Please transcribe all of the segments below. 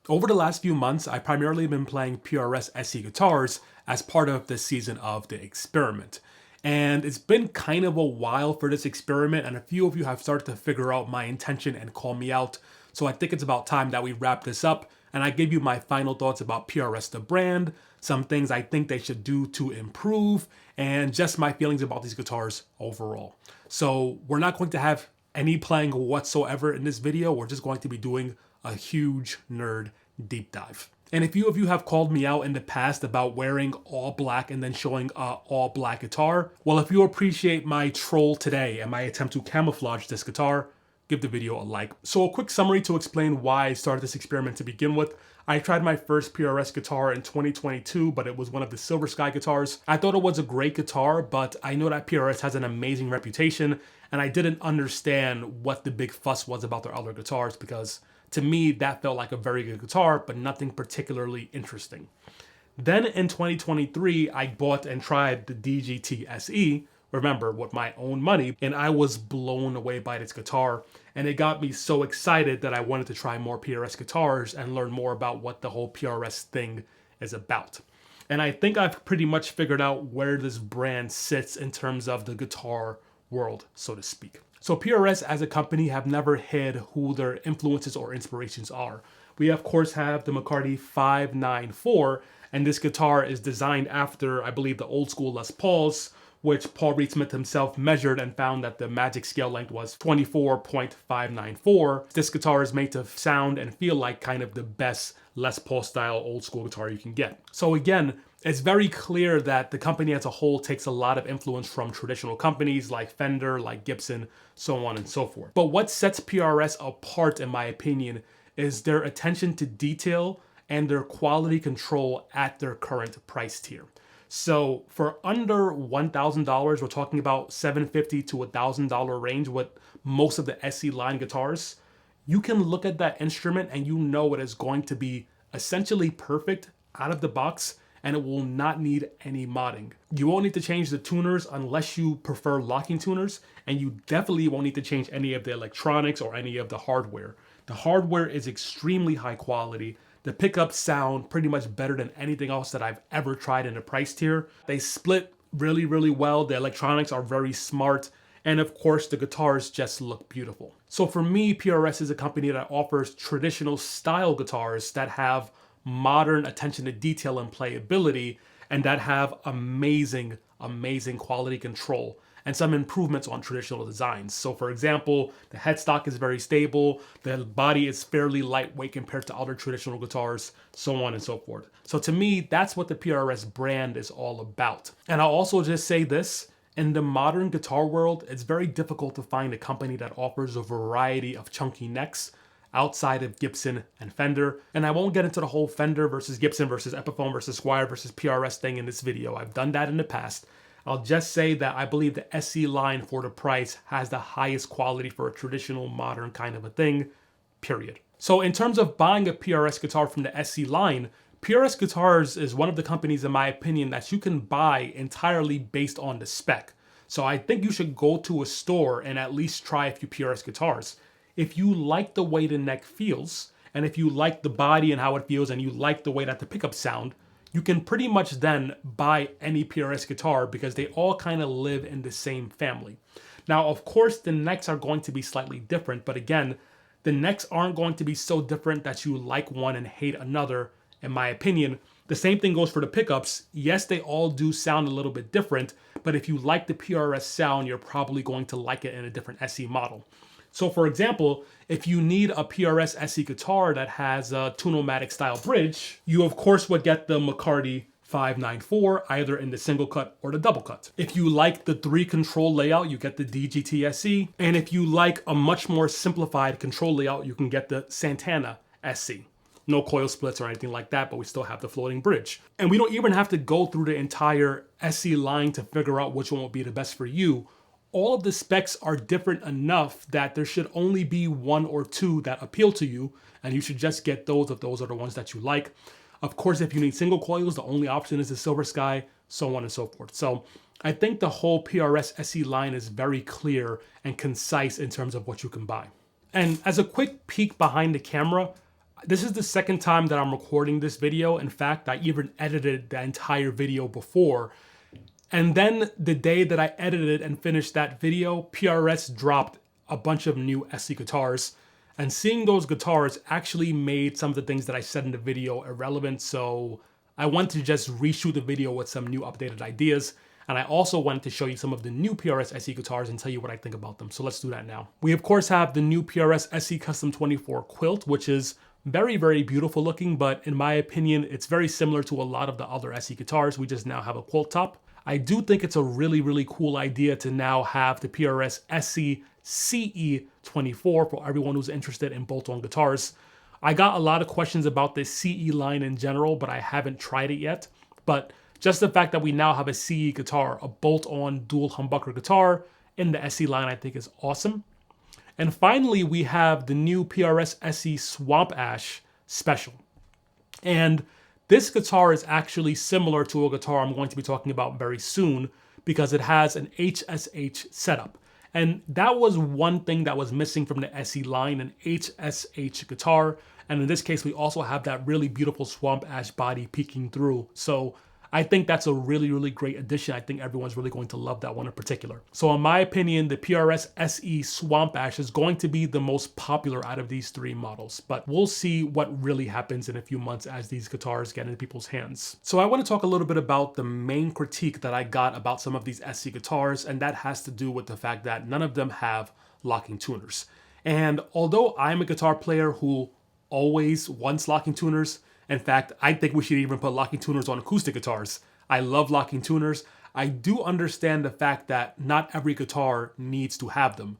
Over the last few months, I've primarily been playing PRS SE guitars as part of this season of the experiment. And it's been kind of a while for this experiment, and a few of you have started to figure out my intention and call me out. So I think it's about time that we wrap this up, and I give you my final thoughts about PRS the brand, some things I think they should do to improve, and just my feelings about these guitars overall. So we're not going to have any playing whatsoever in this video. We're just going to be doing a huge nerd deep dive. And a few of you have called me out in the past about wearing all black and then showing a all black guitar. Well, if you appreciate my troll today and my attempt to camouflage this guitar, give the video a like. So a quick summary to explain why I started this experiment to begin with. I tried my first PRS guitar in 2022, but it was one of the Silver Sky guitars. I thought it was a great guitar, but I know that PRS has an amazing reputation, and I didn't understand what the big fuss was about their other guitars, because to me, that felt like a very good guitar, but nothing particularly interesting. Then in 2023, I bought and tried the DGT SE, remember, with my own money, and I was blown away by this guitar. And it got me so excited that I wanted to try more PRS guitars and learn more about what the whole PRS thing is about. And I think I've pretty much figured out where this brand sits in terms of the guitar world, so to speak. So PRS as a company have never hid who their influences or inspirations are. We of course have the McCarty 594, and this guitar is designed after, I believe, the old school Les Pauls, which Paul Reed Smith himself measured and found that the magic scale length was 24.594. This guitar is made to sound and feel like kind of the best Les Paul style old school guitar you can get. So again, it's very clear that the company as a whole takes a lot of influence from traditional companies like Fender, like Gibson, so on and so forth. But what sets PRS apart, in my opinion, is their attention to detail and their quality control at their current price tier. So for under $1,000, we're talking about $750 to $1,000 range with most of the SE line guitars, you can look at that instrument and you know it is going to be essentially perfect out of the box, and it will not need any modding. You won't need to change the tuners unless you prefer locking tuners, and you definitely won't need to change any of the electronics or any of the hardware. The hardware is extremely high quality. The pickups sound pretty much better than anything else that I've ever tried in a price tier. They split really, really well. The electronics are very smart. And of course, the guitars just look beautiful. So for me, PRS is a company that offers traditional style guitars that have modern attention to detail and playability, and that have amazing, amazing quality control and some improvements on traditional designs. So for example, the headstock is very stable, the body is fairly lightweight compared to other traditional guitars, so on and so forth. So to me, that's what the PRS brand is all about. And I'll also just say this, in the modern guitar world, it's very difficult to find a company that offers a variety of chunky necks outside of Gibson and Fender. And I won't get into the whole Fender versus Gibson versus Epiphone versus Squier versus PRS thing in this video. I've done that in the past. I'll just say that I believe the SE line for the price has the highest quality for a traditional modern kind of a thing, period. So in terms of buying a PRS guitar from the SE line, PRS Guitars is one of the companies, in my opinion, that you can buy entirely based on the spec. So I think you should go to a store and at least try a few PRS guitars. If you like the way the neck feels, and if you like the body and how it feels, and you like the way that the pickups sound, you can pretty much then buy any PRS guitar because they all kind of live in the same family. Now, of course, the necks are going to be slightly different, but again, the necks aren't going to be so different that you like one and hate another, in my opinion. The same thing goes for the pickups. Yes, they all do sound a little bit different, but if you like the PRS sound, you're probably going to like it in a different SE model. So for example, if you need a PRS SE guitar that has a Tunomatic style bridge, you of course would get the McCarty 594 either in the single cut or the double cut. If you like the 3 control layout, you get the DGT SE. And if you like a much more simplified control layout, you can get the Santana SE. No coil splits or anything like that, but we still have the floating bridge. And we don't even have to go through the entire SE line to figure out which one will be the best for you. All of the specs are different enough that there should only be 1 or 2 that appeal to you, and you should just get those if those are the ones that you like. Of course, if you need single coils, the only option is the Silver Sky, so on and so forth. So I think the whole PRS SE line is very clear and concise in terms of what you can buy. And as a quick peek behind the camera, This is the second time that I'm recording this video. In fact, I even edited the entire video before. And then the day that I edited and finished that video, PRS dropped a bunch of new SE guitars. And seeing those guitars actually made some of the things that I said in the video irrelevant. So I wanted to just reshoot the video with some new updated ideas. And I also wanted to show you some of the new PRS SE guitars and tell you what I think about them. So let's do that now. We of course have the new PRS SE Custom 24 quilt, which is very, very beautiful looking, but in my opinion, it's very similar to a lot of the other SE guitars. We just now have a quilt top. I do think it's a really, really cool idea to now have the PRS SE CE24 for everyone who's interested in bolt-on guitars. I got a lot of questions about this CE line in general, but I haven't tried it yet. But just the fact that we now have a CE guitar, a bolt-on dual humbucker guitar in the SE line, I think is awesome. And finally, we have the new PRS SE Swamp Ash Special. And this guitar is actually similar to a guitar I'm going to be talking about very soon because it has an HSH setup. And that was one thing that was missing from the SE line, an HSH guitar. And in this case, we also have that really beautiful Swamp Ash body peeking through. So I think that's a really, really great addition. I think everyone's really going to love that one in particular. So in my opinion, the PRS SE Swamp Ash is going to be the most popular out of these three models, but we'll see what really happens in a few months as these guitars get into people's hands. So I want to talk a little bit about the main critique that I got about some of these SE guitars, and that has to do with the fact that none of them have locking tuners. And although I'm a guitar player who always wants locking tuners, in fact, I think we should even put locking tuners on acoustic guitars. I love locking tuners. I do understand the fact that not every guitar needs to have them.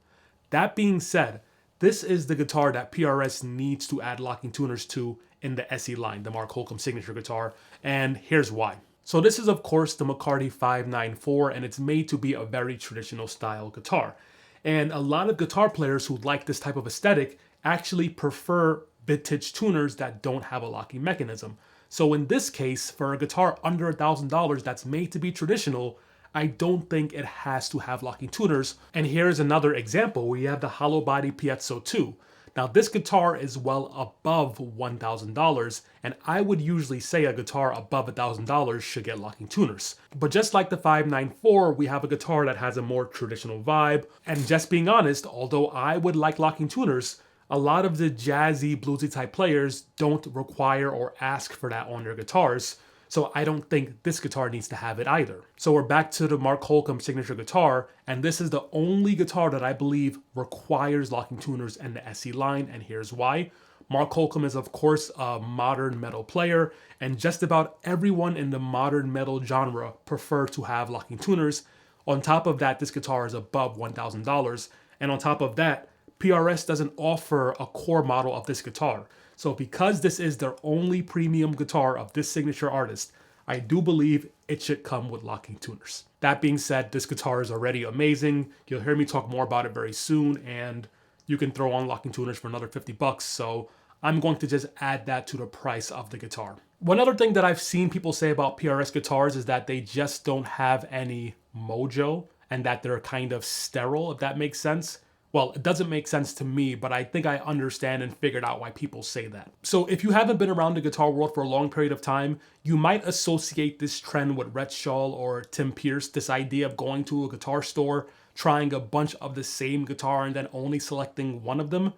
That being said, this is the guitar that PRS needs to add locking tuners to in the SE line, the Mark Holcomb signature guitar, and here's why. So this is of course the McCarty 594, and it's made to be a very traditional style guitar. And a lot of guitar players who like this type of aesthetic actually prefer vintage tuners that don't have a locking mechanism. So in this case, for a guitar under $1,000 that's made to be traditional, I don't think it has to have locking tuners. And here's another example. We have the hollow body Piezo 2. Now this guitar is well above $1,000, and I would usually say a guitar above $1,000 should get locking tuners. But just like the 594, we have a guitar that has a more traditional vibe. And just being honest, although I would like locking tuners, a lot of the jazzy, bluesy type players don't require or ask for that on their guitars, so I don't think this guitar needs to have it either. So we're back to the Mark Holcomb signature guitar, and this is the only guitar that I believe requires locking tuners in the SE line, and here's why. Mark Holcomb is of course a modern metal player, and just about everyone in the modern metal genre prefer to have locking tuners. On top of that, this guitar is above $1,000, and on top of that, PRS doesn't offer a core model of this guitar. So because this is their only premium guitar of this signature artist, I do believe it should come with locking tuners. That being said, this guitar is already amazing. You'll hear me talk more about it very soon, and you can throw on locking tuners for another $50, so I'm going to just add that to the price of the guitar. One other thing that I've seen people say about PRS guitars is that they just don't have any mojo and that they're kind of sterile, if that makes sense. Well, it doesn't make sense to me, but I think I understand and figured out why people say that. So if you haven't been around the guitar world for a long period of time, you might associate this trend with Rhett Shull or Tim Pierce, this idea of going to a guitar store, trying a bunch of the same guitar and then only selecting one of them.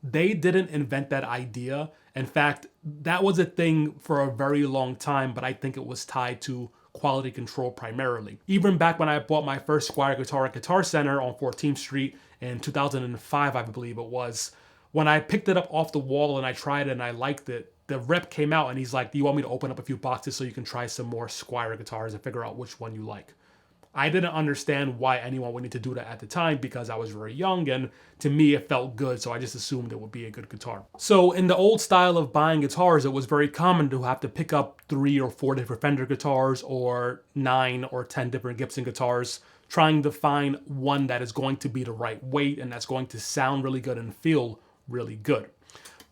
They didn't invent that idea. In fact, that was a thing for a very long time, but I think it was tied to quality control primarily. Even back when I bought my first Squier guitar at Guitar Center on 14th Street in 2005, I believe it was, when I picked it up off the wall and I tried it and I liked it, the rep came out and he's like, do you want me to open up a few boxes so you can try some more Squier guitars and figure out which one you like? I didn't understand why anyone would need to do that at the time because I was very young, and to me it felt good, so I just assumed it would be a good guitar. So in the old style of buying guitars, it was very common to have to pick up 3 or 4 different Fender guitars or 9 or 10 different Gibson guitars, trying to find one that is going to be the right weight and that's going to sound really good and feel really good.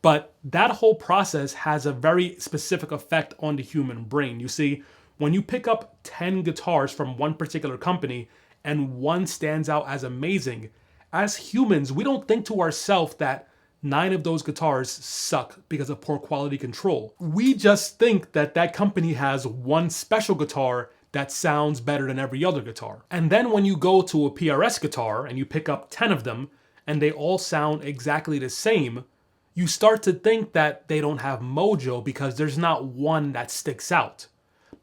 But that whole process has a very specific effect on the human brain. You see, when you pick up 10 guitars from one particular company and one stands out as amazing, as humans, we don't think to ourselves that 9 of those guitars suck because of poor quality control. We just think that that company has one special guitar that sounds better than every other guitar. And then when you go to a PRS guitar and you pick up 10 of them and they all sound exactly the same, you start to think that they don't have mojo because there's not one that sticks out.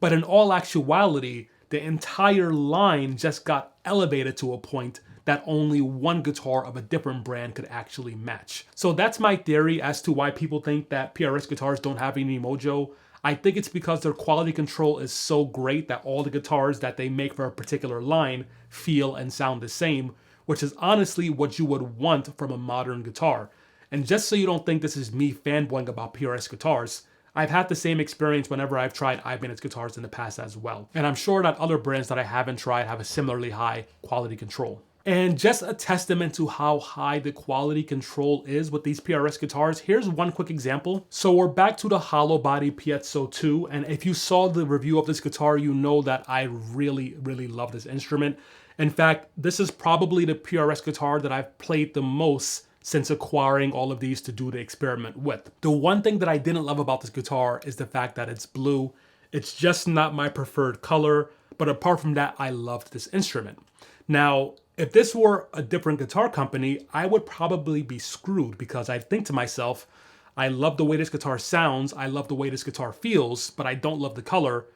But in all actuality, the entire line just got elevated to a point that only one guitar of a different brand could actually match. So that's my theory as to why people think that PRS guitars don't have any mojo. I think it's because their quality control is so great that all the guitars that they make for a particular line feel and sound the same, which is honestly what you would want from a modern guitar. And just so you don't think this is me fanboying about PRS guitars, I've had the same experience whenever I've tried Ibanez guitars in the past as well. And I'm sure that other brands that I haven't tried have a similarly high quality control. And just a testament to how high the quality control is with these PRS guitars, here's one quick example. So we're back to the hollow body Piezo 2, and if you saw the review of this guitar, you know that I really love this instrument. In fact, this is probably the PRS guitar that I've played the most since acquiring all of these to do the experiment with. The one thing that I didn't love about this guitar is the fact that it's blue. It's just not my preferred color, but apart from that, I loved this instrument. Now, if this were a different guitar company, I would probably be screwed because I'd think to myself, I love the way this guitar sounds, I love the way this guitar feels, but I don't love the color.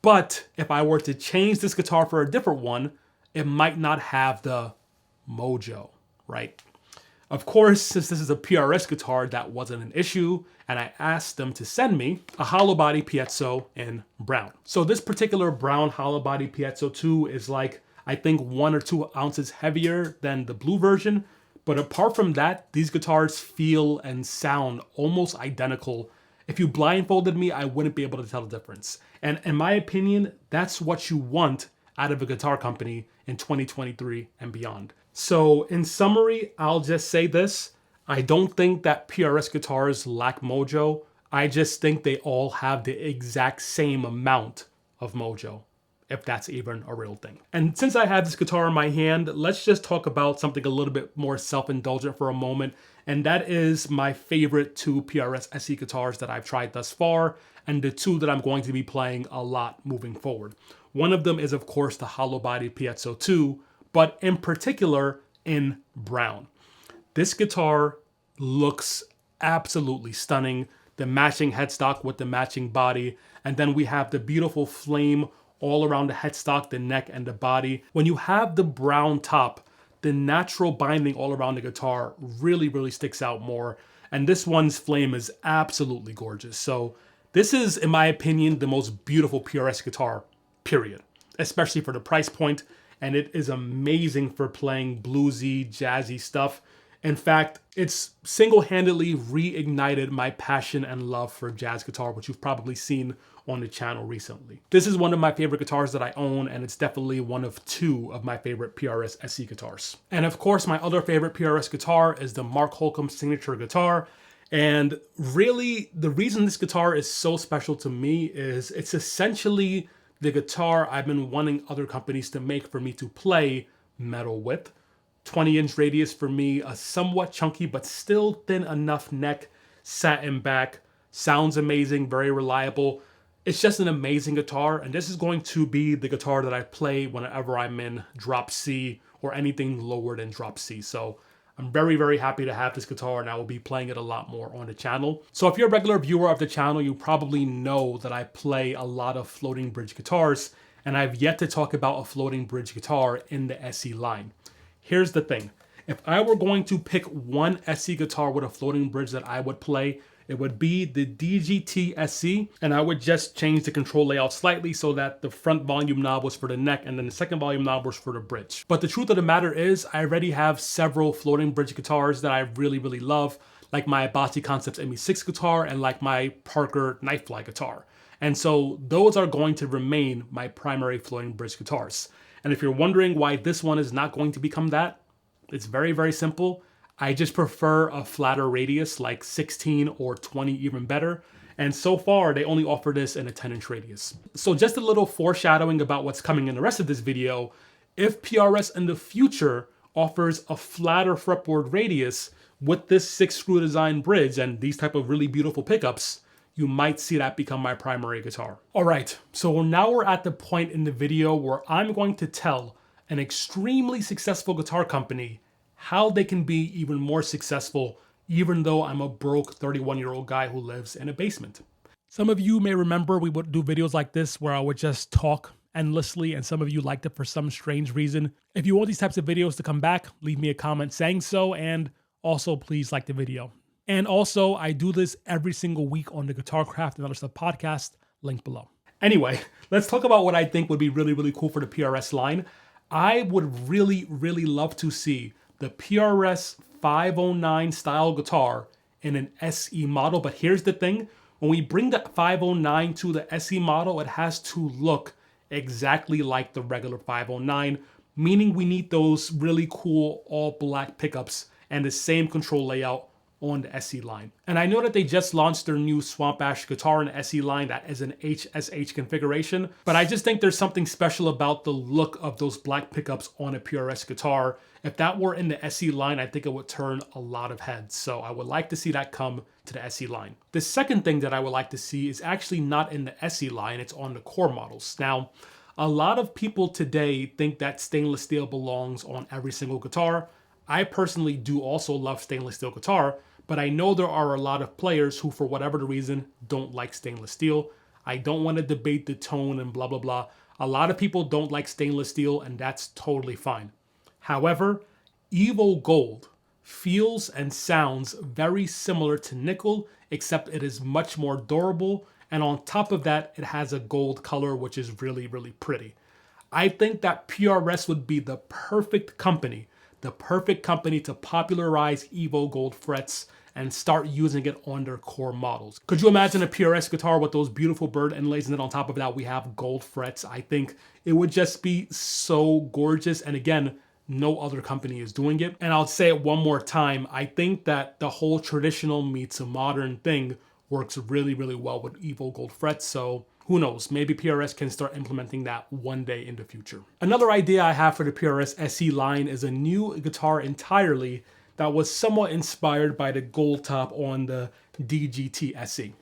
But if I were to change this guitar for a different one, it might not have the mojo, right? Of course, since this is a PRS guitar, that wasn't an issue, and I asked them to send me a hollow body Piezo in brown. So this particular brown hollow body Piezo 2 is like, I think 1 or 2 ounces heavier than the blue version. But apart from that, these guitars feel and sound almost identical. If you blindfolded me, I wouldn't be able to tell the difference. And in my opinion, that's what you want out of a guitar company in 2023 and beyond. So in summary, I'll just say this. I don't think that PRS guitars lack mojo. I just think they all have the exact same amount of mojo, if that's even a real thing. And since I have this guitar in my hand, let's just talk about something a little bit more self-indulgent for a moment. And that is my favorite 2 PRS SE guitars that I've tried thus far, and the 2 that I'm going to be playing a lot moving forward. One of them is, of course, the hollow body Piezo 2, but in particular in brown. This guitar looks absolutely stunning. The matching headstock with the matching body, and then we have the beautiful flame all around the headstock, the neck, and the body. When you have the brown top, the natural binding all around the guitar really sticks out more. And this one's flame is absolutely gorgeous. So this is, in my opinion, the most beautiful PRS guitar, period. Especially for the price point. And it is amazing for playing bluesy, jazzy stuff. In fact, it's single-handedly reignited my passion and love for jazz guitar, which you've probably seen on the channel recently. This is one of my favorite guitars that I own, and it's definitely one of 2 of my favorite PRS SE guitars. And of course, my other favorite PRS guitar is the Mark Holcomb signature guitar. And really, the reason this guitar is so special to me is it's essentially the guitar I've been wanting other companies to make for me to play metal with. 20-inch radius for me, a somewhat chunky but still thin enough neck, satin back, sounds amazing, very reliable. It's just an amazing guitar, and this is going to be the guitar that I play whenever I'm in drop C or anything lower than drop C. So I'm very happy to have this guitar, and I will be playing it a lot more on the channel. So if you're a regular viewer of the channel, you probably know that I play a lot of floating bridge guitars, and I've yet to talk about a floating bridge guitar in the SE line. Here's the thing. If I were going to pick one SE guitar with a floating bridge that I would play, it would be the DGT SE, and I would just change the control layout slightly so that the front volume knob was for the neck and then the second volume knob was for the bridge. But the truth of the matter is, I already have several floating bridge guitars that I really love, like my Abasi Concepts ME6 guitar and like my Parker Nightfly guitar. And so those are going to remain my primary floating bridge guitars. And if you're wondering why this one is not going to become that, it's very simple. I just prefer a flatter radius, like 16 or 20 even better. And so far, they only offer this in a 10-inch radius. So just a little foreshadowing about what's coming in the rest of this video. If PRS in the future offers a flatter fretboard radius with this 6-screw design bridge and these type of really beautiful pickups, you might see that become my primary guitar. All right, so now we're at the point in the video where I'm going to tell an extremely successful guitar company how they can be even more successful, even though I'm a broke 31-year-old guy who lives in a basement. Some of you may remember we would do videos like this where I would just talk endlessly, and some of you liked it for some strange reason. If you want these types of videos to come back, leave me a comment saying so, and also please like the video. And also, I do this every single week on the Guitar Craft and Other Stuff podcast, link below. Anyway, let's talk about what I think would be really, really cool for the PRS line. I would really, really love to see the PRS 509 style guitar in an SE model. But here's the thing, when we bring the 509 to the SE model, it has to look exactly like the regular 509, meaning we need those really cool all black pickups and the same control layout on the SE line. And I know that they just launched their new Swamp Ash guitar in the SE line that is an HSH configuration, but I just think there's something special about the look of those black pickups on a PRS guitar. If that were in the SE line, I think it would turn a lot of heads. So I would like to see that come to the SE line. The second thing that I would like to see is actually not in the SE line, it's on the core models. Now, a lot of people today think that stainless steel belongs on every single guitar. I personally do also love stainless steel guitar, but I know there are a lot of players who, for whatever the reason, don't like stainless steel. I don't want to debate the tone and blah, blah, blah. A lot of people don't like stainless steel, and that's totally fine. However, Evo Gold feels and sounds very similar to nickel, except it is much more durable. And on top of that, it has a gold color, which is really, really pretty. I think that PRS would be the perfect company to popularize Evo Gold frets and start using it on their core models. Could you imagine a PRS guitar with those beautiful bird inlays, and then on top of that we have gold frets? I think it would just be so gorgeous, and again, no other company is doing it. And I'll say it one more time, I think that the whole traditional meets a modern thing works really, really well with Evo Gold frets, so who knows, maybe PRS can start implementing that one day in the future. Another idea I have for the PRS SE line is a new guitar entirely that was somewhat inspired by the gold top on the DGT SE.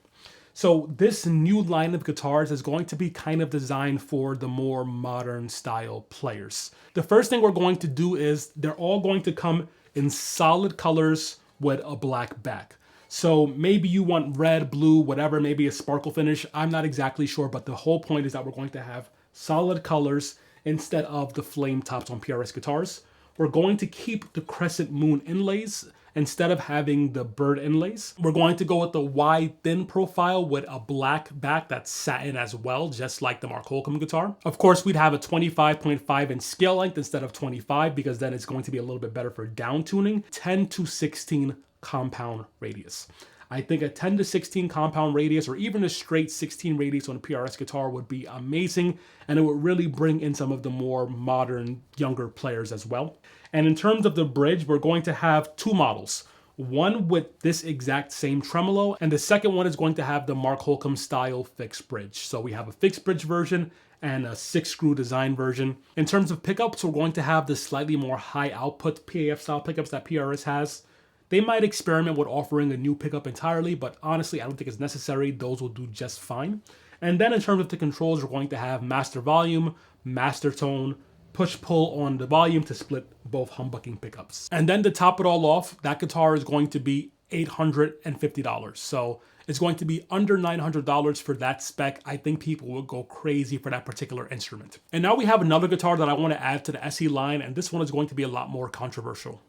So this new line of guitars is going to be kind of designed for the more modern style players. The first thing we're going to do is they're all going to come in solid colors with a black back. So maybe you want red, blue, whatever, maybe a sparkle finish. I'm not exactly sure, but the whole point is that we're going to have solid colors instead of the flame tops on PRS guitars. We're going to keep the crescent moon inlays instead of having the bird inlays. We're going to go with the wide thin profile with a black back that's satin as well, just like the Mark Holcomb guitar. Of course, we'd have a 25.5 inch scale length instead of 25, because then it's going to be a little bit better for down tuning. 10 to 16 compound radius. I think a 10 to 16 compound radius, or even a straight 16 radius on a PRS guitar, would be amazing, and it would really bring in some of the more modern, younger players as well. And in terms of the bridge, we're going to have two models. One with this exact same tremolo, and the second one is going to have the Mark Holcomb style fixed bridge. So we have a fixed bridge version and a 6-screw design version. In terms of pickups, we're going to have the slightly more high output PAF style pickups that PRS has. They might experiment with offering a new pickup entirely, but honestly, I don't think it's necessary. Those will do just fine. And then in terms of the controls, we're going to have master volume, master tone, push-pull on the volume to split both humbucking pickups. And then to top it all off, that guitar is going to be $850. So it's going to be under $900 for that spec. I think people will go crazy for that particular instrument. And now we have another guitar that I want to add to the SE line, and this one is going to be a lot more controversial.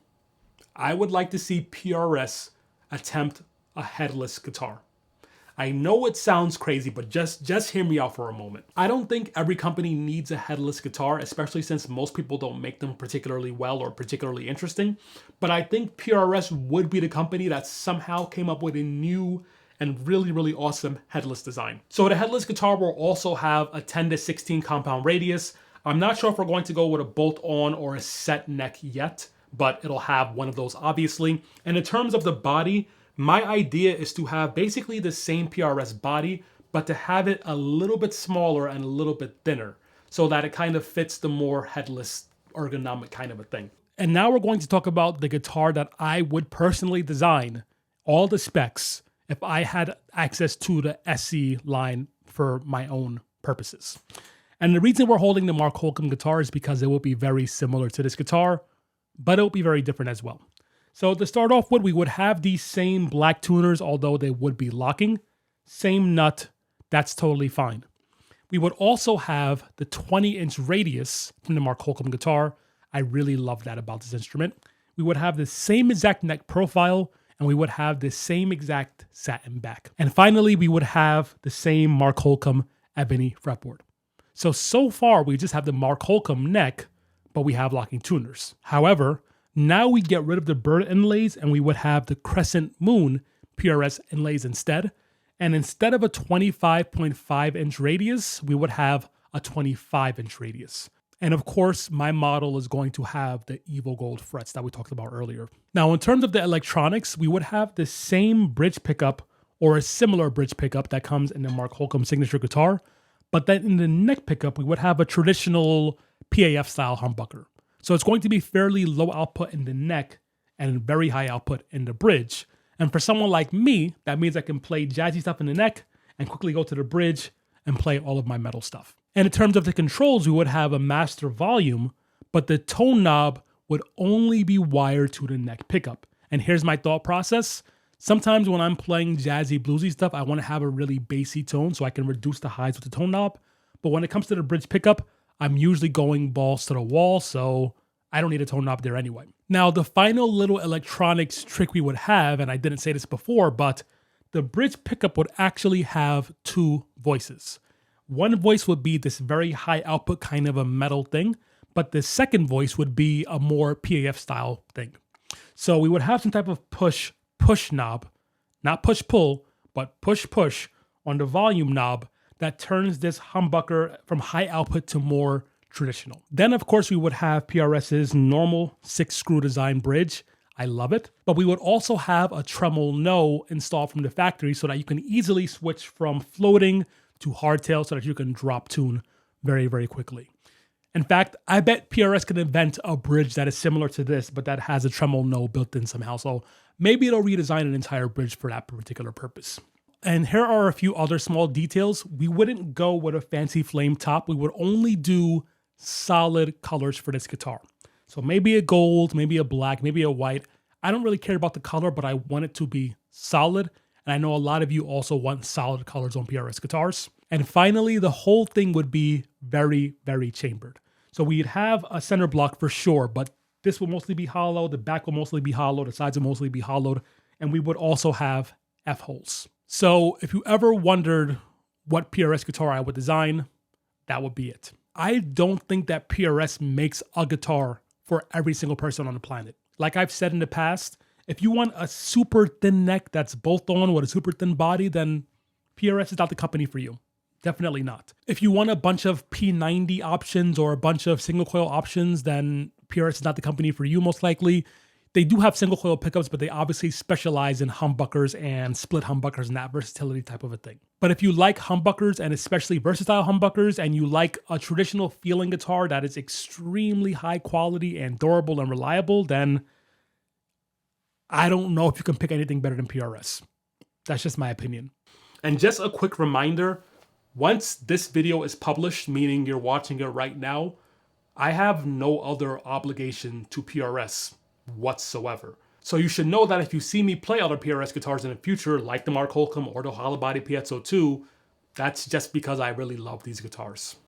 I would like to see PRS attempt a headless guitar. I know it sounds crazy, but just hear me out for a moment. I don't think every company needs a headless guitar, especially since most people don't make them particularly well or particularly interesting. But I think PRS would be the company that somehow came up with a new and really, really awesome headless design. So the headless guitar will also have a 10 to 16 compound radius. I'm not sure if we're going to go with a bolt-on or a set neck yet, but it'll have one of those obviously. And in terms of the body, my idea is to have basically the same PRS body, but to have it a little bit smaller and a little bit thinner so that it kind of fits the more headless ergonomic kind of a thing. And now we're going to talk about the guitar that I would personally design, all the specs, if I had access to the SC line for my own purposes. And the reason we're holding the Mark Holcomb guitar is because it will be very similar to this guitar, but it will be very different as well. So to start off with, we would have these same black tuners, although they would be locking. Same nut, that's totally fine. We would also have the 20-inch radius from the Mark Holcomb guitar. I really love that about this instrument. We would have the same exact neck profile, and we would have the same exact satin back. And finally, we would have the same Mark Holcomb ebony fretboard. So far, we just have the Mark Holcomb neck, but we have locking tuners. However, now we get rid of the bird inlays, and we would have the crescent moon PRS inlays instead. And instead of a 25.5-inch radius, we would have a 25-inch radius. And of course, my model is going to have the Evo Gold frets that we talked about earlier. Now, in terms of the electronics, we would have the same bridge pickup or a similar bridge pickup that comes in the Mark Holcomb signature guitar. But then in the neck pickup, we would have a traditional PAF style humbucker. So it's going to be fairly low output in the neck and very high output in the bridge. And for someone like me, that means I can play jazzy stuff in the neck and quickly go to the bridge and play all of my metal stuff. And in terms of the controls, we would have a master volume, but the tone knob would only be wired to the neck pickup. And here's my thought process. Sometimes when I'm playing jazzy, bluesy stuff, I want to have a really bassy tone so I can reduce the highs with the tone knob. But when it comes to the bridge pickup, I'm usually going balls to the wall, so I don't need a tone knob there anyway. Now, the final little electronics trick we would have, and I didn't say this before, but the bridge pickup would actually have two voices. One voice would be this very high output kind of a metal thing, but the second voice would be a more PAF style thing. So we would have some type of push knob, not push pull, but push on the volume knob that turns this humbucker from high output to more traditional. Then of course we would have PRS's normal 6-screw design bridge. I love it. But we would also have a tremolo installed from the factory so that you can easily switch from floating to hardtail so that you can drop tune very, very quickly. In fact, I bet PRS can invent a bridge that is similar to this, but that has a tremolo built in somehow. So maybe it'll redesign an entire bridge for that particular purpose. And here are a few other small details. We wouldn't go with a fancy flame top. We would only do solid colors for this guitar. So maybe a gold, maybe a black, maybe a white. I don't really care about the color, but I want it to be solid. And I know a lot of you also want solid colors on PRS guitars. And finally, the whole thing would be very, very chambered. So we'd have a center block for sure, but this will mostly be hollow. The back will mostly be hollow. The sides will mostly be hollowed. And we would also have F-holes. So if you ever wondered what PRS guitar I would design, that would be it. I don't think that PRS makes a guitar for every single person on the planet. Like I've said in the past, if you want a super thin neck that's bolt on with a super thin body, then PRS is not the company for you. Definitely not. If you want a bunch of P90 options or a bunch of single coil options, then PRS is not the company for you most likely. They do have single coil pickups, but they obviously specialize in humbuckers and split humbuckers and that versatility type of a thing. But if you like humbuckers and especially versatile humbuckers and you like a traditional feeling guitar that is extremely high quality and durable and reliable, then I don't know if you can pick anything better than PRS. That's just my opinion. And just a quick reminder, once this video is published, meaning you're watching it right now, I have no other obligation to PRS whatsoever. So you should know that if you see me play other PRS guitars in the future, like the Mark Holcomb or the Hollow Body Piezo 2, that's just because I really love these guitars.